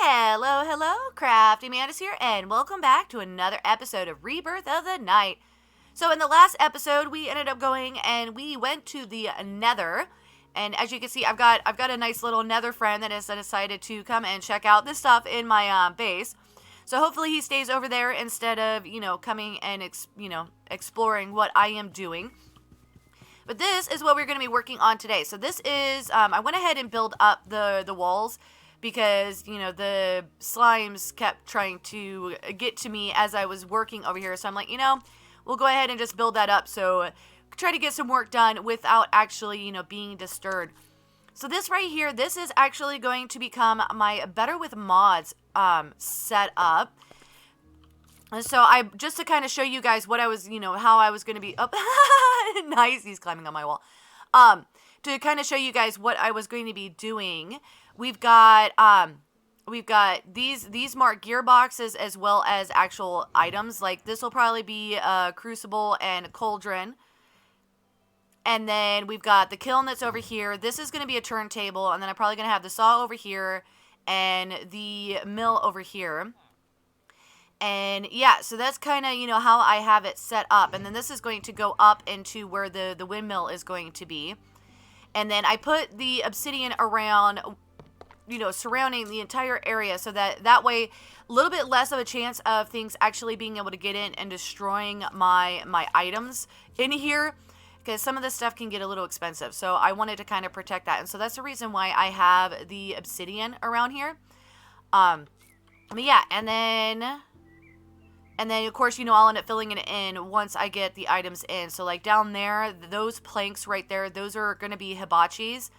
Hello, hello, CraftingMantis here, and welcome back to another episode of Rebirth of the Night. So in the last episode, we ended up going and we went to the Nether, and as you can see, I've got a nice little Nether friend that has decided to come and check out this stuff in my base. So hopefully he stays over there instead of, coming and exploring what I am doing. But this is what we're going to be working on today. So this is, I went ahead and built up the walls because, the slimes kept trying to get to me as I was working over here. So I'm like, we'll go ahead and just build that up. So try to get some work done without actually, being disturbed. So this right here, this is actually going to become my Better with Mods setup. And so just to kind of show you guys what I was, how I was going to be up. Nice, he's climbing on my wall. To kind of show you guys what I was going to be doing, we've got these marked gearboxes as well as actual items. Like this will probably be a crucible and a cauldron. And then we've got the kiln that's over here. This is going to be a turntable, and then I'm probably going to have the saw over here and the mill over here. And yeah, so that's kind of, how I have it set up. And then this is going to go up into where the windmill is going to be. And then I put the obsidian around, surrounding the entire area so that way a little bit less of a chance of things actually being able to get in and destroying my items in here. Because some of this stuff can get a little expensive. So I wanted to kind of protect that. And so that's the reason why I have the obsidian around here. But yeah, and then of course, I'll end up filling it in once I get the items in. So like down there, those planks right there, those are going to be hibachis.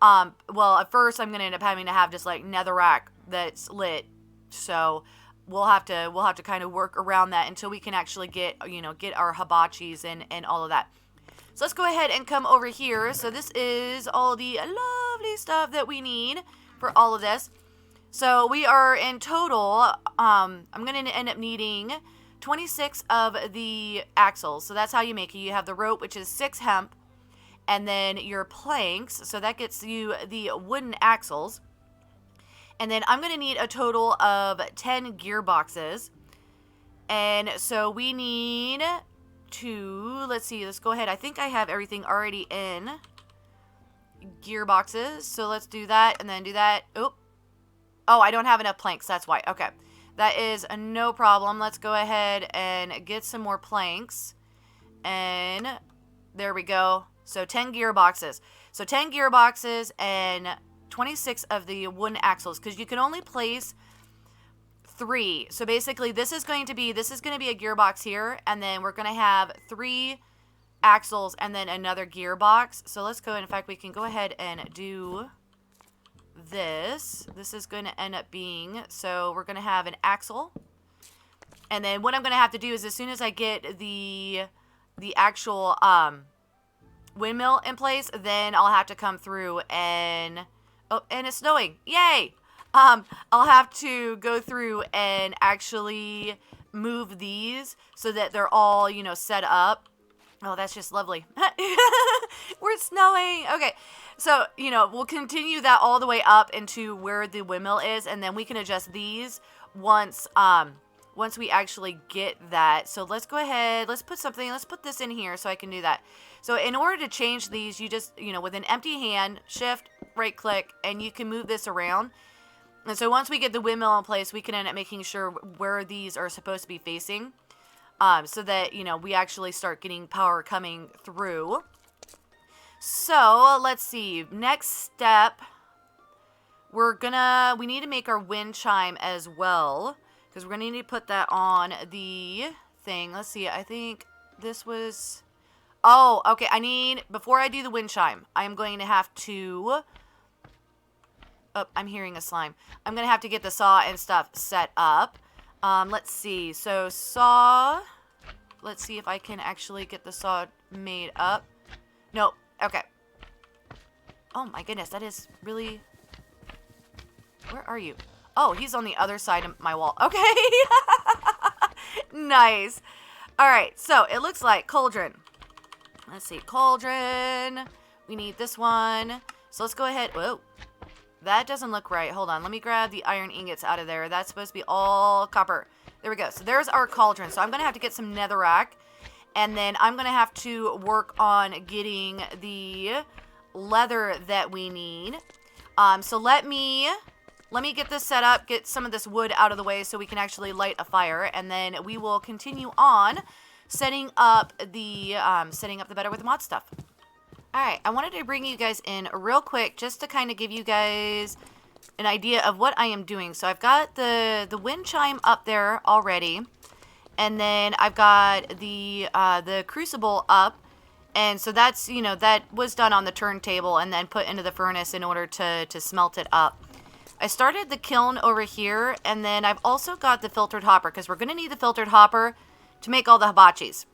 Well, at first I'm going to end up having to have just like netherrack that's lit. So we'll have to kind of work around that until we can actually get our hibachis and all of that. So let's go ahead and come over here. So this is all the lovely stuff that we need for all of this. So we are in total, I'm going to end up needing 26 of the axles. So that's how you make it. You have the rope, which is 6 hemp, and then your planks. So that gets you the wooden axles. And then I'm going to need a total of 10 gearboxes. And so we need let's see, let's go ahead. I think I have everything already in gearboxes. So let's do that and then do that. Oh, I don't have enough planks. That's why. Okay. That is no problem. Let's go ahead and get some more planks. And there we go. So 10 gearboxes. So 10 gearboxes and 26 of the wooden axles, because you can only place 3. So basically this is going to be a gearbox here, and then we're going to have 3 axles and then another gearbox. So let's go, in fact we can go ahead and do this. This is going to end up being, so we're going to have an axle, and then what I'm going to have to do is as soon as I get the actual windmill in place, then I'll have to come through and it's snowing, yay. I'll have to go through and actually move these so that they're all, set up. Oh, that's just lovely. We're snowing. Okay. So, we'll continue that all the way up into where the windmill is, and then we can adjust these once we actually get that. So let's go ahead. Let's put this in here so I can do that. So in order to change these, you just, with an empty hand, shift, right click, and you can move this around. And so once we get the windmill in place, we can end up making sure where these are supposed to be facing, so that, we actually start getting power coming through. So let's see. Next step, we need to make our wind chime as well, because we're going to need to put that on the thing. Let's see. I think this was, okay. Before I do the wind chime, I'm going to have to, I'm hearing a slime. I'm going to have to get the saw and stuff set up. Let's see. So saw, let's see if I can actually get the saw made up. Nope. Okay. Oh my goodness. That is really, where are you? Oh, he's on the other side of my wall. Okay. Nice. All right. So it looks like cauldron. Let's see. Cauldron. We need this one. So let's go ahead. Whoa. That doesn't look right. Hold on. Let me grab the iron ingots out of there. That's supposed to be all copper. There we go. So there's our cauldron. So I'm going to have to get some netherrack. And then I'm going to have to work on getting the leather that we need. So let me get this set up, get some of this wood out of the way so we can actually light a fire. And then we will continue on setting up the Better with Mod stuff. Alright, I wanted to bring you guys in real quick just to kind of give you guys an idea of what I am doing. So I've got the wind chime up there already. And then I've got the crucible up. And so that's, that was done on the turntable and then put into the furnace in order to smelt it up. I started the kiln over here, and then I've also got the filtered hopper because we're going to need the filtered hopper to make all the hibachis.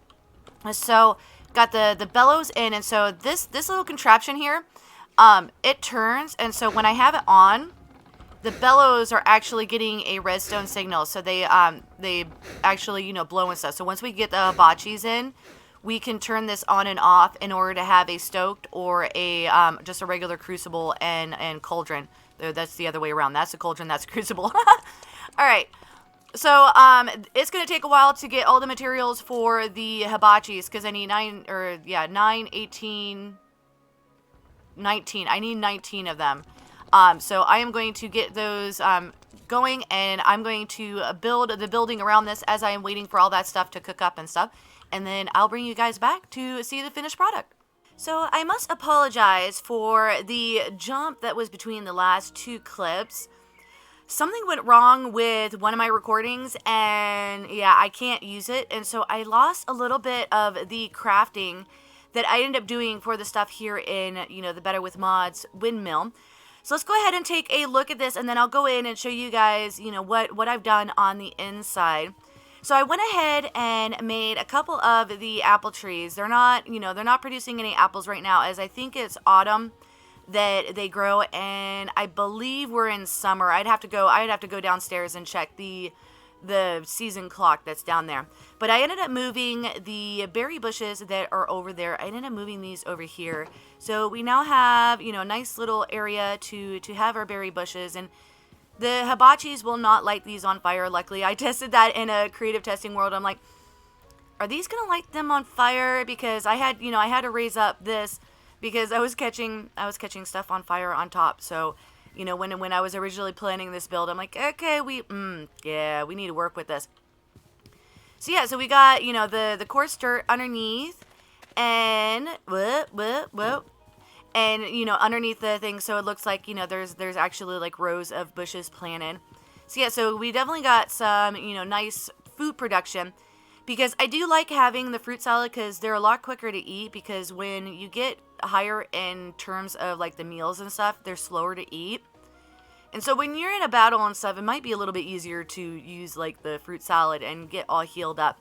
So got the bellows in, and so this little contraption here, it turns, and so when I have it on, the bellows are actually getting a redstone signal, so they actually blow and stuff. So once we get the hibachis in, we can turn this on and off in order to have a stoked or a just a regular crucible and cauldron. That's the other way around. That's a cauldron, that's a crucible. All right. So, it's going to take a while to get all the materials for the hibachis, because I need 9, 18, 19. I need 19 of them. So I am going to get those, going, and I'm going to build the building around this as I am waiting for all that stuff to cook up and stuff. And then I'll bring you guys back to see the finished product. So I must apologize for the jump that was between the last 2 clips. Something went wrong with one of my recordings, and yeah, I can't use it. And so I lost a little bit of the crafting that I ended up doing for the stuff here in, the Better with Mods Windmill. So let's go ahead and take a look at this, and then I'll go in and show you guys, what I've done on the inside. So I went ahead and made a couple of the apple trees. They're not producing any apples right now, as I think it's autumn that they grow, and I believe we're in summer. I'd have to go downstairs and check the season clock that's down there. But I ended up moving the berry bushes that are over there. I ended up moving these over here. So we now have, a nice little area to have our berry bushes, and the hibachis will not light these on fire. Luckily, I tested that in a creative testing world. I'm like, are these gonna light them on fire? Because I had to raise up this because I was catching stuff on fire on top. So, when I was originally planning this build, I'm like, okay, we need to work with this. So yeah, so we got, the coarse dirt underneath, and and underneath the thing, so it looks like, there's actually like rows of bushes planted. So yeah, so we definitely got some, nice food production. Because I do like having the fruit salad because they're a lot quicker to eat, because when you get higher in terms of like the meals and stuff, they're slower to eat. And so when you're in a battle and stuff, it might be a little bit easier to use like the fruit salad and get all healed up.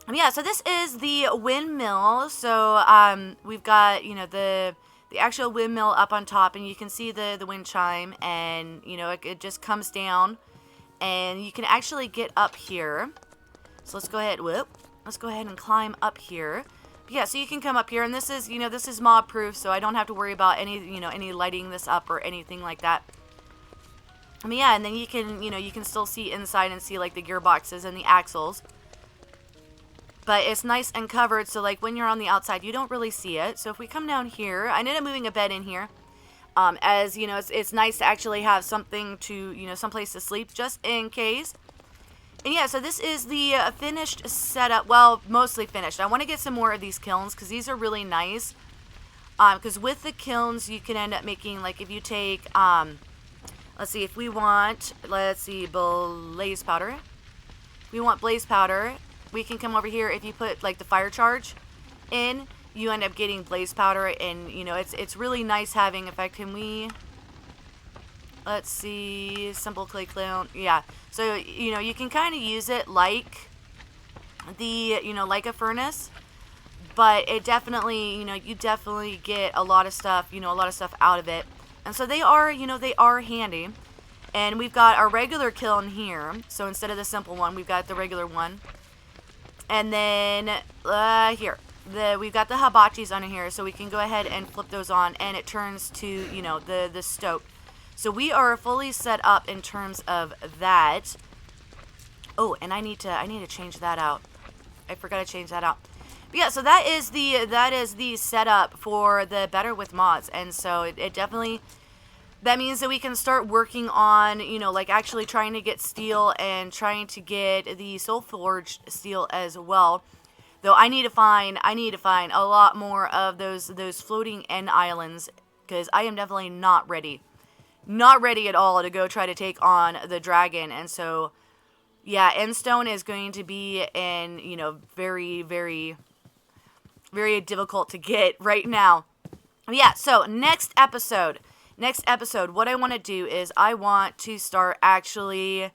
And yeah, so this is the windmill. So we've got, the actual windmill up on top, and you can see the wind chime, and it just comes down, and you can actually get up here. So let's go ahead. Let's go ahead and climb up here. But yeah, so you can come up here, and this is, this is mob proof, so I don't have to worry about any lighting this up or anything like that. I mean, yeah, and then you can still see inside and see like the gearboxes and the axles. But it's nice and covered, so like when you're on the outside, you don't really see it. So if we come down here, I ended up moving a bed in here. As it's nice to actually have something to, someplace to sleep just in case. And yeah, so this is the finished setup. Well, mostly finished. I want to get some more of these kilns because these are really nice. Because with the kilns, you can end up making, like, if you take, let's see, if we want, blaze powder. If we want blaze powder, we can come over here. If you put, like, the fire charge in, you end up getting blaze powder. And, it's really nice having, in fact, can we... Let's see, simple clay clone. Yeah, so, you can kind of use it like the, like a furnace, but it definitely, you definitely get a lot of stuff, out of it. And so they are, they are handy. And we've got our regular kiln here. So instead of the simple one, we've got the regular one. And then, here. we've got the hibachis on here, so we can go ahead and flip those on, and it turns to, you know, the stove. So we are fully set up in terms of that. Oh, and I need to change that out. I forgot to change that out. But yeah, so that is the setup for the Better with Mods, and so it definitely, that means that we can start working on, you know, like actually trying to get steel and trying to get the Soul Forged steel as well. Though I need to find a lot more of those floating end islands, because I am definitely not ready at all to go try to take on the dragon. And so yeah, Endstone is going to be you know, very, very, very difficult to get right now. Yeah, so next episode, what I want to do is I want to start actually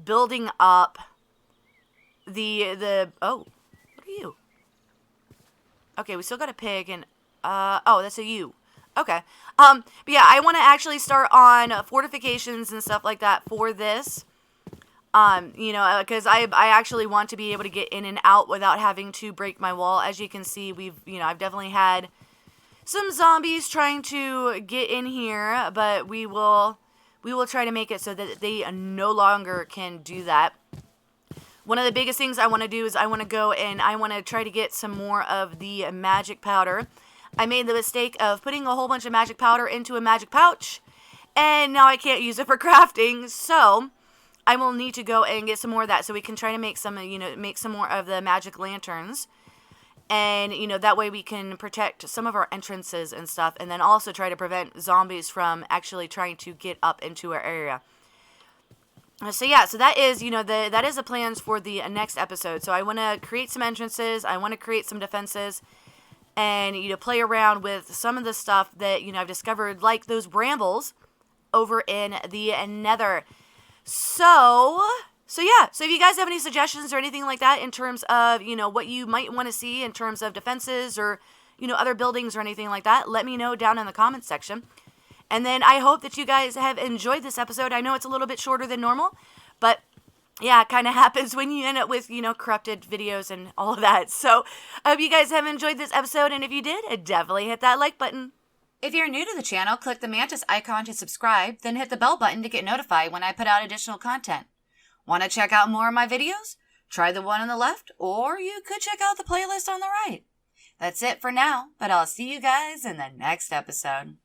building up the oh, what are you? Okay, we still got a pig and, oh, that's a you. Okay. But yeah, I want to actually start on fortifications and stuff like that for this. You know, because I actually want to be able to get in and out without having to break my wall. As you can see, I've definitely had some zombies trying to get in here, but we will try to make it so that they no longer can do that. One of the biggest things I want to do is I want to go and I want to try to get some more of the magic powder. I made the mistake of putting a whole bunch of magic powder into a magic pouch, and now I can't use it for crafting, so I will need to go and get some more of that so we can try to make some, you know, make some more of the magic lanterns. And, you know, that way we can protect some of our entrances and stuff, and then also try to prevent zombies from actually trying to get up into our area. So yeah, so that is, you know, that is the plans for the next episode. So I want to create some entrances, I want to create some defenses, and, you know, play around with some of the stuff that, you know, I've discovered, like those brambles over in the Nether. So yeah, so if you guys have any suggestions or anything like that in terms of, you know, what you might want to see in terms of defenses or, you know, other buildings or anything like that, let me know down in the comments section. And then I hope that you guys have enjoyed this episode. I know it's a little bit shorter than normal, but yeah, it kind of happens when you end up with, you know, corrupted videos and all of that. So I hope you guys have enjoyed this episode, and if you did, definitely hit that like button. If you're new to the channel, click the Mantis icon to subscribe, then hit the bell button to get notified when I put out additional content. Want to check out more of my videos? Try the one on the left, or you could check out the playlist on the right. That's it for now, but I'll see you guys in the next episode.